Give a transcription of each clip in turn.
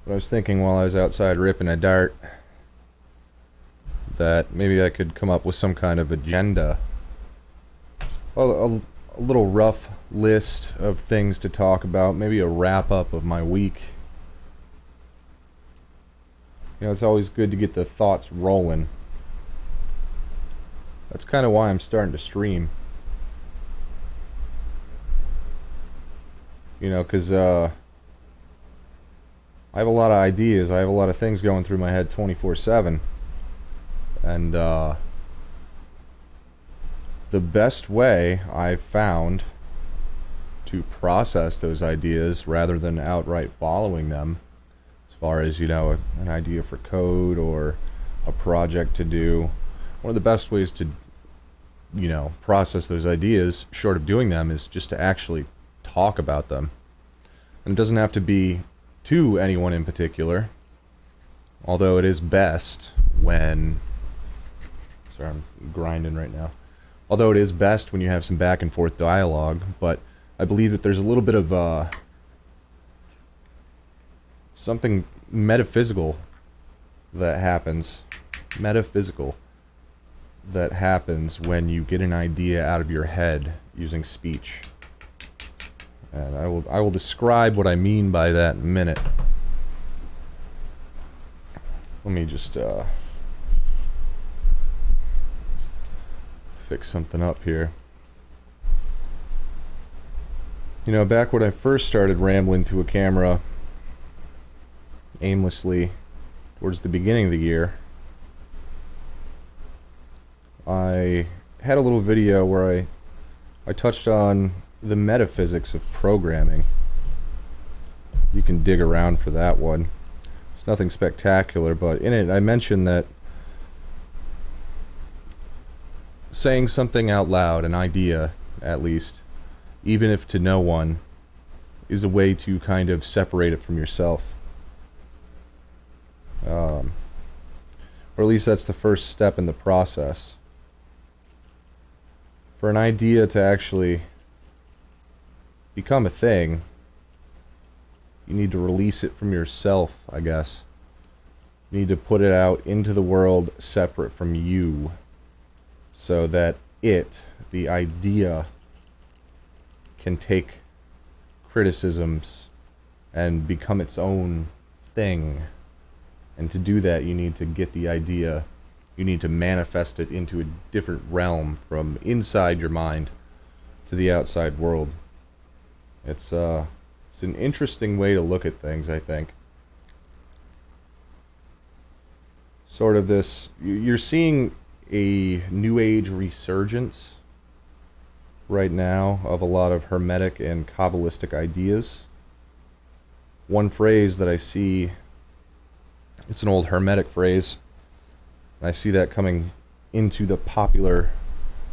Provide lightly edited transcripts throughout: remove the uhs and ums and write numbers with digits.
But I was thinking while I was outside ripping a dart that maybe I could come up with some kind of agenda. A little rough list of things to talk about. Maybe a wrap up of my week. You know, it's always good to get the thoughts rolling. That's kind of why I'm starting to stream. You know, because I have a lot of ideas. I have a lot of things going through my head 24/7. And the best way I've found to process those ideas rather than outright following them, as far as, you know, an idea for code or a project to do, one of the best ways to, you know, process those ideas, short of doing them, is just to actually talk about them. And it doesn't have to be to anyone in particular, although it is best when... Sorry, I'm grinding right now. Although it is best when you have some back and forth dialogue, but I believe that there's a little bit of something metaphysical that happens. Metaphysical that happens when you get an idea out of your head using speech. And I will describe what I mean by that in a minute. Let me just fix something up here. You know, back when I first started rambling to a camera aimlessly towards the beginning of the year, I had a little video where I touched on the metaphysics of programming. You can dig around for that one. It's nothing spectacular, but in it I mentioned that saying something out loud, an idea at least, even if to no one, is a way to kind of separate it from yourself. Or at least that's the first step in the process. For an idea to actually become a thing, you need to release it from yourself, I guess. You need to put it out into the world separate from you, so that it, the idea, can take criticisms and become its own thing. And to do that, you need to get the idea, you need to manifest it into a different realm from inside your mind to the outside world. It's an interesting way to look at things, I think. Sort of this, you're seeing a New Age resurgence right now of a lot of Hermetic and Kabbalistic ideas. One phrase that I see, it's an old Hermetic phrase, and I see that coming into the popular,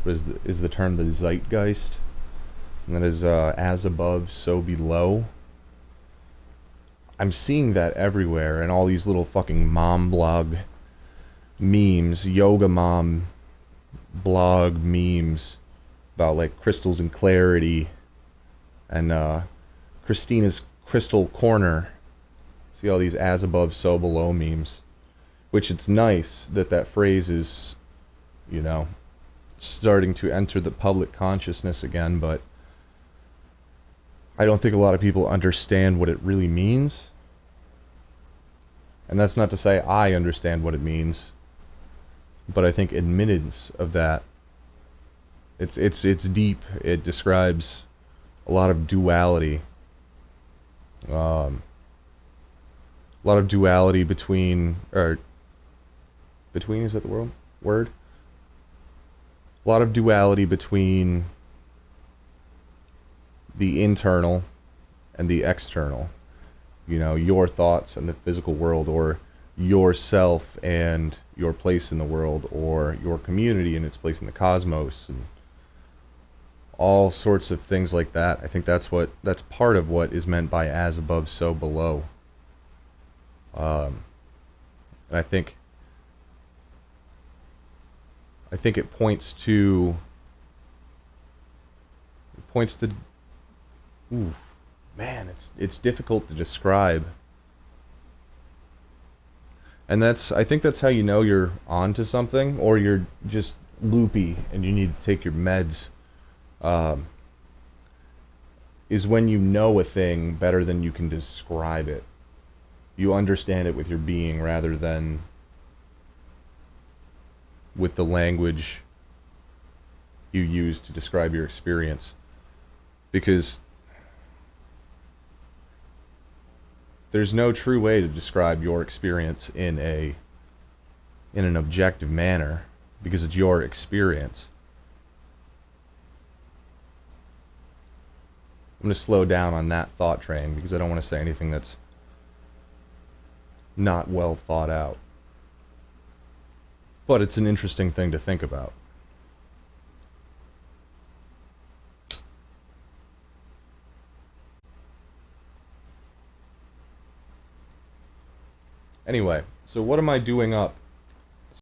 what is the term, the zeitgeist, and that is as above, so below. I'm seeing that everywhere, and all these little fucking mom blog memes, yoga mom blog memes about like crystals and clarity, and Christina's crystal corner. See all these as above, so below memes, which it's nice that that phrase is, you know, starting to enter the public consciousness again, but I don't think a lot of people understand what it really means. And that's not to say I understand what it means, but I think admittance of that, it's deep. It describes a lot of duality. A lot of duality between, is that the word? A lot of duality between the internal and the external. You know, your thoughts and the physical world, or yourself and your place in the world, or your community and its place in the cosmos, and all sorts of things like that. I think that's part of what is meant by as above, so below. And I think it points to oof, man, it's difficult to describe And I think that's how you know you're onto something, or you're just loopy and you need to take your meds. Um, is when you know a thing better than you can describe it. You understand it with your being rather than with the language you use to describe your experience. Because there's no true way to describe your experience in an objective manner, because it's your experience. I'm going to slow down on that thought train because I don't want to say anything that's not well thought out. But it's an interesting thing to think about. Anyway, so what am I doing up